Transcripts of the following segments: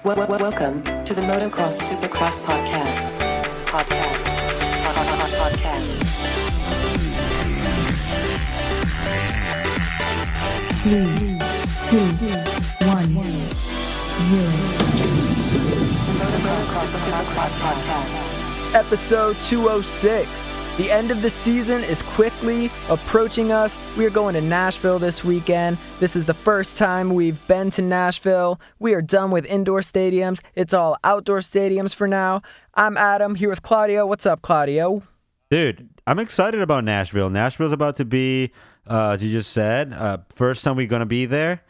Welcome to the Motocross Supercross podcast. Podcast. 3, 2, 1, 0. Motocross Supercross podcast. Episode 206. The end of the season is quickly approaching us. We are going to Nashville this weekend. This is the first time we've been to Nashville. We are done with indoor stadiums. It's all outdoor stadiums for now. I'm Adam, here with Claudio. What's up, Claudio? Dude, I'm excited about Nashville. Nashville's about to be, as you just said, first time we're going to be there.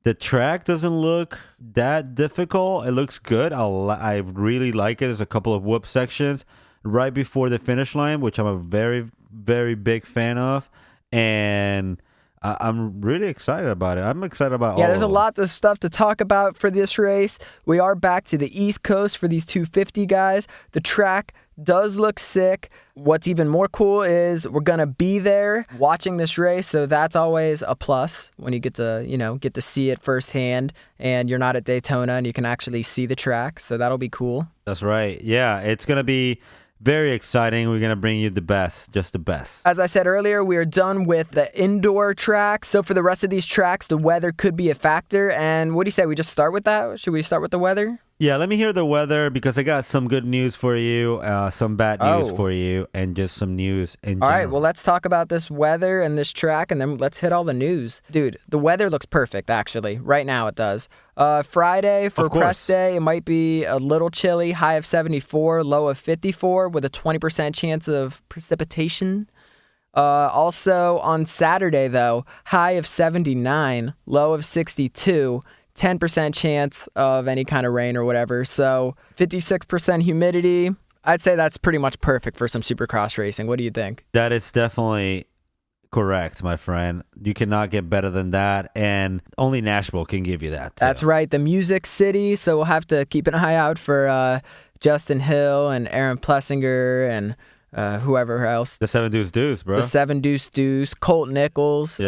The track doesn't look that difficult. It looks good. I really like it. There's a couple of whoop sections right before the finish line, which I'm a very, very big fan of. And I'm really excited about it. I'm excited about all there's a of them. lot of stuff to talk about for this race. We are back to the East Coast for these 250 guys. The track does look sick. What's even more cool is we're going to be there watching this race, so that's always a plus when you get to see it firsthand and you're not at Daytona and you can actually see the track, so that'll be cool. That's right. Yeah, it's going to be very exciting. We're going to bring you the best, just the best. As I said earlier, we are done with the indoor track. So for the rest of these tracks, the weather could be a factor. And what do you say? We just start with that? Should we start with the weather? Yeah, let me hear the weather because I got some good news for you, some bad news for you, and just some news in general. All right, well, let's talk about this weather and this track, and then let's hit all the news. Dude, the weather looks perfect, actually. Right now it does. Friday for press day, it might be a little chilly, high of 74, low of 54, with a 20% chance of precipitation. Also on Saturday, though, high of 79, low of 62, 10% chance of any kind of rain or whatever. So 56% humidity. I'd say that's pretty much perfect for some Supercross racing. What do you think? That is definitely correct, my friend. You cannot get better than that, and only Nashville can give you that, too. That's right, the Music City, so we'll have to keep an eye out for Justin Hill and Aaron Plessinger and whoever else. The 7 Deuce Deuce, bro. The 7 Deuce Deuce, Colt Nichols,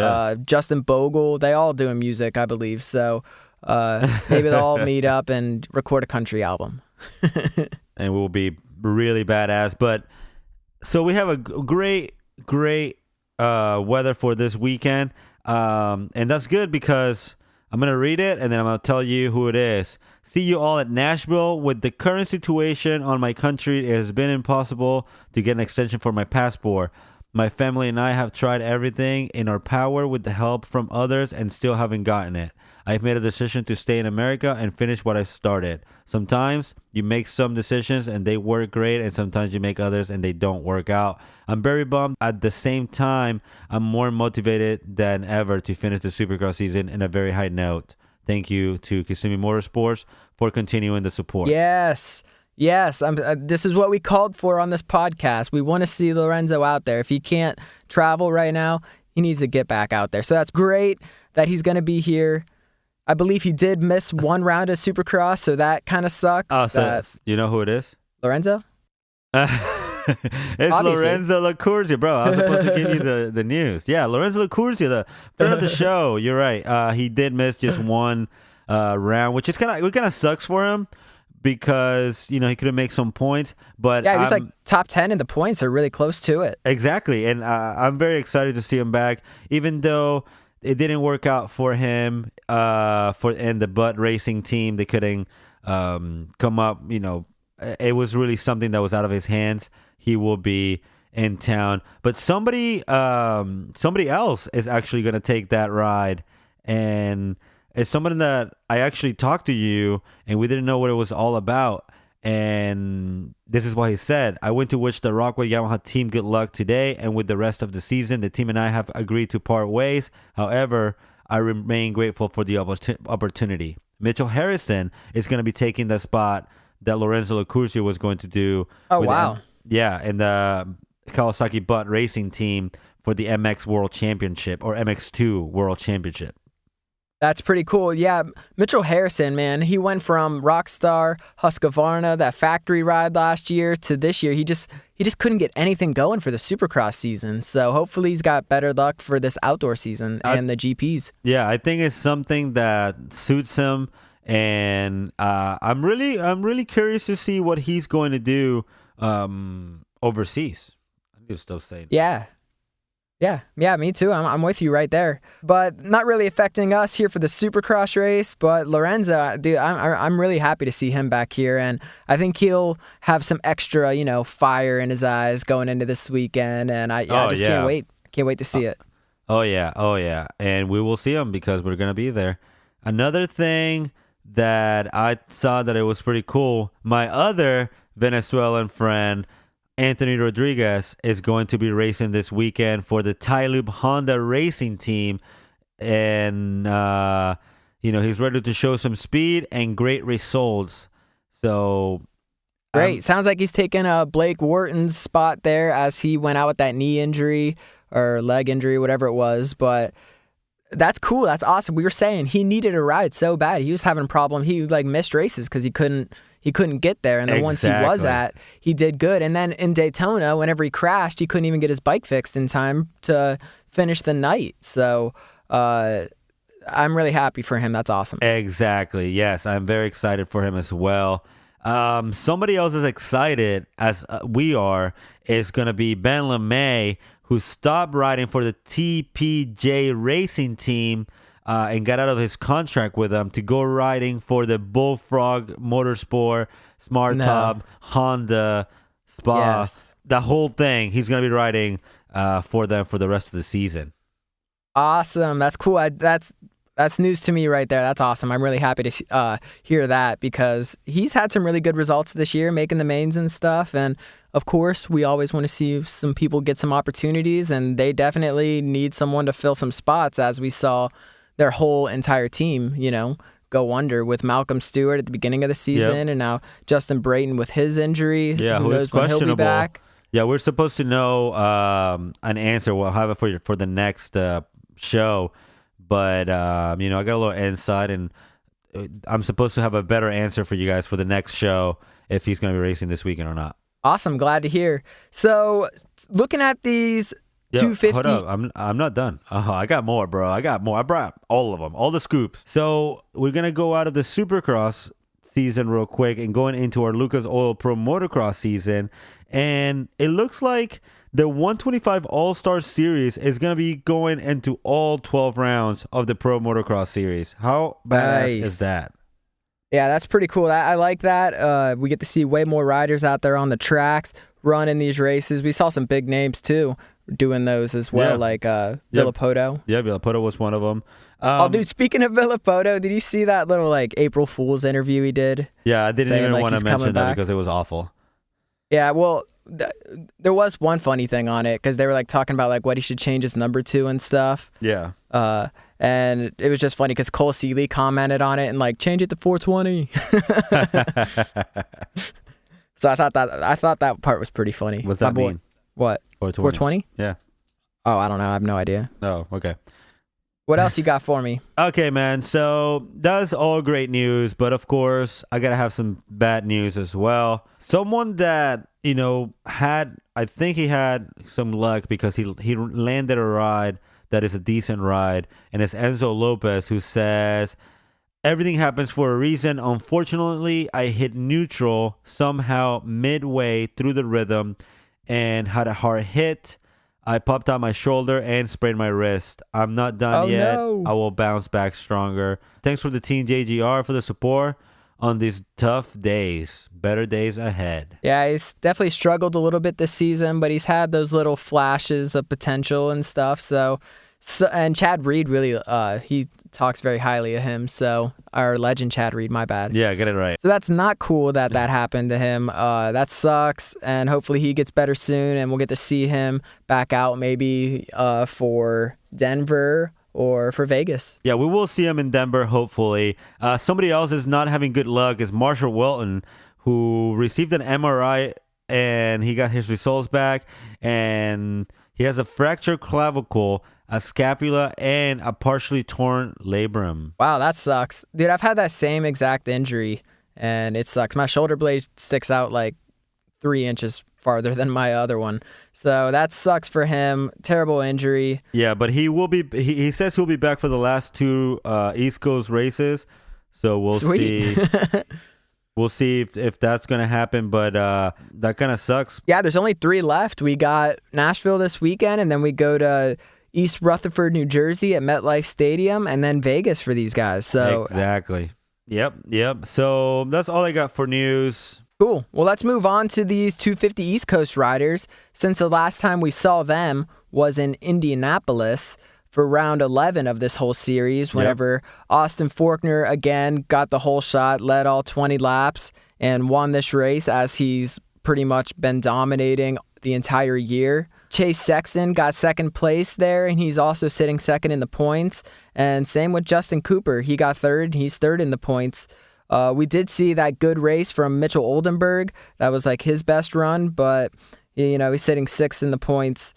Justin Bogle. They all doing music, I believe, so maybe they'll all meet up and record a country album. And we'll be really badass. But so we have a great weather for this weekend, and that's good because I'm gonna read it and then I'm gonna tell you who it is. See you all at Nashville. With the current situation on my country, it has been impossible to get an extension for my passport. My family and I have tried everything in our power with the help from others and still haven't gotten it. I've made a decision to stay in America and finish what I've started. Sometimes you make some decisions and they work great, and sometimes you make others and they don't work out. I'm very bummed. At the same time, I'm more motivated than ever to finish the Supercross season in a very high note. Thank you to Kissimmee Motorsports for continuing the support. Yes. This is what we called for on this podcast. We want to see Lorenzo out there. If he can't travel right now, he needs to get back out there. So that's great that he's going to be here. I believe he did miss one round of Supercross, so that kind of sucks. Oh, so you know who it is? Lorenzo? It's Obviously. Lorenzo Lacouture, bro. I was supposed to give you the news. Yeah, Lorenzo Lacouture, the friend of the show. You're right. He did miss just one round, which is kind of sucks for him because he could have made some points. But yeah, he was like top 10 in the points. They're really close to it. Exactly, and I'm very excited to see him back, even though it didn't work out for him and the Butt Racing team. They couldn't come up. It was really something that was out of his hands. He will be in town, but somebody else is actually going to take that ride, and it's somebody that I actually talked to you, and we didn't know what it was all about. And this is what he said. I went to wish the Rockwell Yamaha team good luck today, and with the rest of the season, the team and I have agreed to part ways. However, I remain grateful for the opportunity. Mitchell Harrison is going to be taking the spot that Lorenzo Lacouture was going to do. Oh, wow. In the Kawasaki Butt Racing team for the MX World Championship or MX2 World Championship. That's pretty cool. Yeah, Mitchell Harrison, man, he went from Rockstar, Husqvarna, that factory ride last year, to this year. He just couldn't get anything going for the Supercross season. So hopefully he's got better luck for this outdoor season and the GPs. Yeah, I think it's something that suits him and I'm really curious to see what he's going to do overseas. I'm just still saying. Yeah, me too. I'm with you right there. But not really affecting us here for the Supercross race. But Lorenzo, dude, I'm really happy to see him back here, and I think he'll have some extra, fire in his eyes going into this weekend. And I just can't wait. Can't wait to see it. Oh yeah, and we will see him because we're gonna be there. Another thing that I saw that it was pretty cool. My other Venezuelan friend, Anthony Rodriguez, is going to be racing this weekend for the Tyloob Honda Racing Team, and he's ready to show some speed and great results. So great. Sounds like he's taking Blake Wharton's spot there as he went out with that knee injury or leg injury, whatever it was. But that's cool. That's awesome. We were saying he needed a ride so bad. He was having a problem. He missed races because he couldn't get there. And the ones he was at, he did good. And then in Daytona, whenever he crashed, he couldn't even get his bike fixed in time to finish the night. So I'm really happy for him. That's awesome. Exactly. Yes, I'm very excited for him as well. Somebody else is excited as we are is going to be Ben LeMay, who stopped riding for the TPJ Racing Team and got out of his contract with them to go riding for the Bullfrog Motorsport, Smart Top, Honda, Spa, the whole thing. He's going to be riding for them for the rest of the season. Awesome. That's cool. That's news to me right there. That's awesome. I'm really happy to hear that because he's had some really good results this year, making the mains and stuff. And of course, we always want to see some people get some opportunities, and they definitely need someone to fill some spots, as we saw their whole entire team, go under with Malcolm Stewart at the beginning of the season, and now Justin Brayton with his injury. Yeah, who knows when he'll be back? Yeah, we're supposed to know an answer. We'll have it for the next show. But, I got a little insight, and I'm supposed to have a better answer for you guys for the next show if he's going to be racing this weekend or not. Awesome. Glad to hear. So, looking at these 250... Hold up. I'm not done. I got more, bro. I brought all of them, all the scoops. So, we're going to go out of the Supercross season real quick and going into our Lucas Oil Pro Motocross season. And it looks like the 125 All-Star Series is going to be going into all 12 rounds of the Pro Motocross Series. How badass is that? Yeah, that's pretty cool. I like that. We get to see way more riders out there on the tracks running these races. We saw some big names, too, doing those as well, like Villapoto. Yeah, Villapoto was one of them. Dude, speaking of Villapoto, did you see that little April Fool's interview he did? Yeah, I didn't even want to mention that because it was awful. Yeah, well, there was one funny thing on it because they were talking about what he should change his number to and stuff. Yeah. And it was just funny because Cole Seeley commented on it and change it to 420. So I thought that part was pretty funny. What's that mean? What? 420? Yeah. Oh, I don't know. I have no idea. Oh, okay. What else you got for me? Okay, man. So that's all great news, but of course, I gotta have some bad news as well. Someone that I think he had some luck because he landed a ride that is a decent ride, and it's Enzo Lopez, who says everything happens for a reason. Unfortunately, I hit neutral somehow midway through the rhythm and had a hard hit. I popped out my shoulder and sprained my wrist. I'm not done yet. No. I will bounce back stronger. Thanks for the Team JGR for the support on these tough days. Better days ahead. Yeah, he's definitely struggled a little bit this season, but he's had those little flashes of potential and stuff. So and Chad Reed really, he talks very highly of him. So our legend Chad Reed, my bad. Yeah, get it right. So that's not cool that happened to him. That sucks, and hopefully he gets better soon, and we'll get to see him back out maybe for Denver or for Vegas. Yeah, we will see him in Denver, hopefully. Somebody else is not having good luck is Marshall Wilton, who received an MRI, and he got his results back, and he has a fractured clavicle, a scapula, and a partially torn labrum. Wow, that sucks. Dude, I've had that same exact injury, and it sucks. My shoulder blade sticks out 3 inches farther than my other one. So that sucks for him. Terrible injury. Yeah, but he will be. He says he'll be back for the last 2 East Coast races. So we'll Sweet. see. We'll see if that's going to happen, but that kind of sucks. Yeah, there's only 3 left. We got Nashville this weekend, and then we go to East Rutherford, New Jersey at MetLife Stadium, and then Vegas for these guys. So exactly. Yep. So that's all I got for news. Cool. Well, let's move on to these 250 East Coast riders, since the last time we saw them was in Indianapolis for round 11 of this whole series, whenever Austin Forkner again got the whole shot, led all 20 laps, and won this race as he's pretty much been dominating the entire year. Chase Sexton got second place there, and he's also sitting second in the points. And same with Justin Cooper. He got third. He's third in the points. We did see that good race from Mitchell Oldenburg. That was like his best run, but he's sitting sixth in the points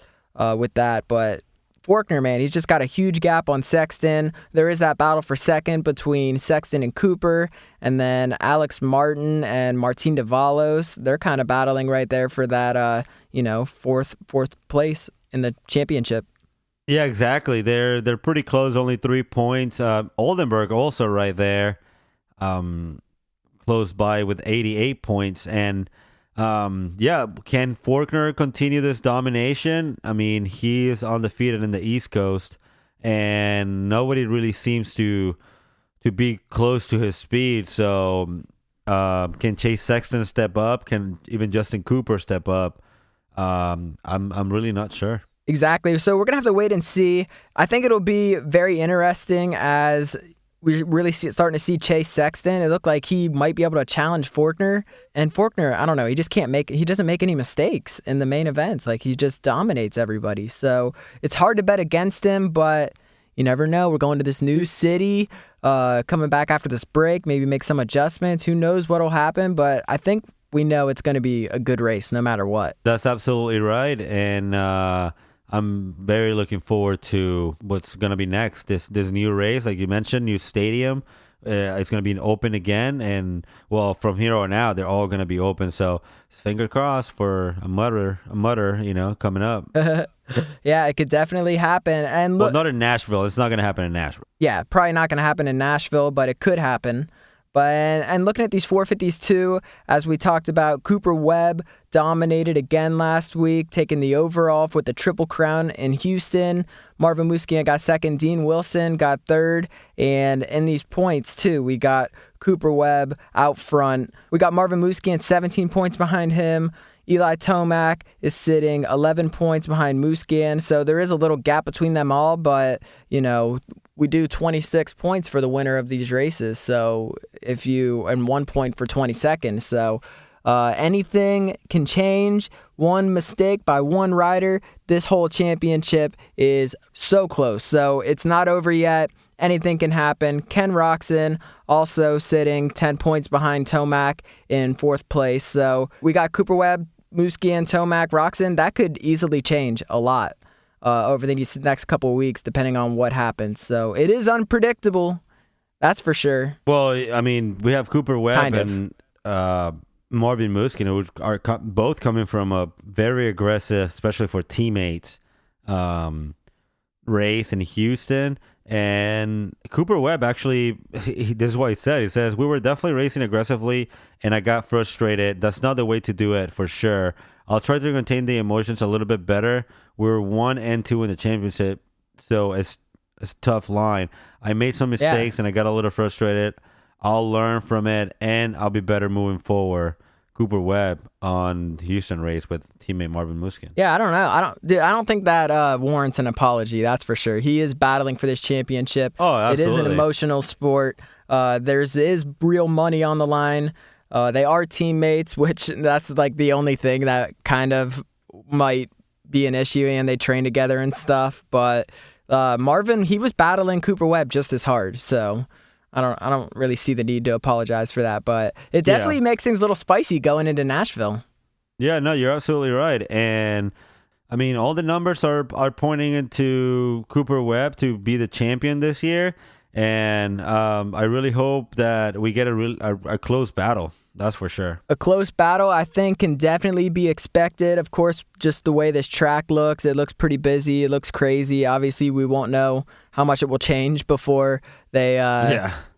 with that. But Forkner, man, he's just got a huge gap on Sexton. There is that battle for second between Sexton and Cooper, and then Alex Martin and Martin Davalos. They're kind of battling right there for that, fourth place in the championship. Yeah, exactly. They're pretty close, only 3 points. Oldenburg also right there, close by with 88 points. And can Forkner continue this domination? I mean, he is undefeated in the East Coast, and nobody really seems to be close to his speed. So can Chase Sexton step up? Can even Justin Cooper step up? I'm really not sure. Exactly. So we're going to have to wait and see. I think it'll be very interesting as we really starting to see Chase Sexton. It looked like he might be able to challenge Forkner. And Forkner, I don't know, he doesn't make any mistakes in the main events. Like, he just dominates everybody. So it's hard to bet against him, but you never know. We're going to this new city, coming back after this break, maybe make some adjustments. Who knows what'll happen, but I think we know it's going to be a good race no matter what. That's absolutely right. And I'm very looking forward to what's going to be next. This new race, like you mentioned, new stadium. It's going to be open again. And, well, from here on out, they're all going to be open. So finger crossed for a mutter, coming up. Yeah, it could definitely happen. And look, well, not in Nashville. It's not going to happen in Nashville. Yeah, probably not going to happen in Nashville, but it could happen. But and looking at these 450s too, as we talked about, Cooper Webb dominated again last week, taking the overall with the Triple Crown in Houston. Marvin Musquin got second. Dean Wilson got third. And in these points too, we got Cooper Webb out front. We got Marvin Musquin 17 points behind him. Eli Tomac is sitting 11 points behind Musquin. So there is a little gap between them all, but, we do 26 points for the winner of these races. So and 1 point for 22nd. So anything can change. One mistake by one rider, this whole championship is so close. So it's not over yet. Anything can happen. Ken Roczen also sitting 10 points behind Tomac in fourth place. So we got Cooper Webb, Musquin, Tomac, Roczen. That could easily change a lot over the next couple of weeks, depending on what happens. So it is unpredictable. That's for sure. Well, I mean, we have Cooper Webb and Marvin Musquin, who are both coming from a very aggressive, especially for teammates, race in Houston. And Cooper Webb actually, this is what he said. He says, we were definitely racing aggressively, and I got frustrated. That's not the way to do it, for sure. I'll try to contain the emotions a little bit better. We're 1 and 2 in the championship, so it's a tough line. I made some mistakes, and I got a little frustrated. I'll learn from it, and I'll be better moving forward. Cooper Webb on the Houston race with teammate Marvin Musquin. Yeah, I don't know. I don't think that warrants an apology. That's for sure. He is battling for this championship. Oh, absolutely. It is an emotional sport. There is real money on the line. They are teammates, which that's like the only thing that kind of might be an issue, and they train together and stuff. But Marvin, he was battling Cooper Webb just as hard. So I don't really see the need to apologize for that, but it definitely makes things a little spicy going into Nashville. Yeah, no, you're absolutely right. And I mean, all the numbers are pointing into Cooper Webb to be the champion this year. And I really hope that we get a close battle. That's for sure. A close battle, I think, can definitely be expected. Of course, just the way this track looks, it looks pretty busy. It looks crazy. Obviously, we won't know how much it will change before they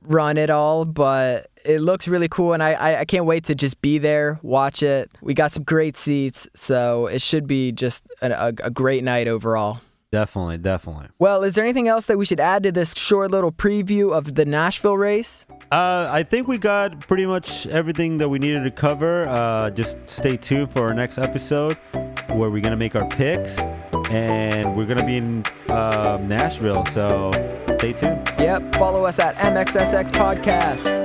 run it all, but it looks really cool, and I can't wait to just be there, watch it. We got some great seats, so it should be just a great night overall. Definitely. Well, is there anything else that we should add to this short little preview of the Nashville race? I think we got pretty much everything that we needed to cover. Just stay tuned for our next episode where we're going to make our picks, and we're going to be in Nashville, so stay tuned. Yep, follow us at MXSX Podcast.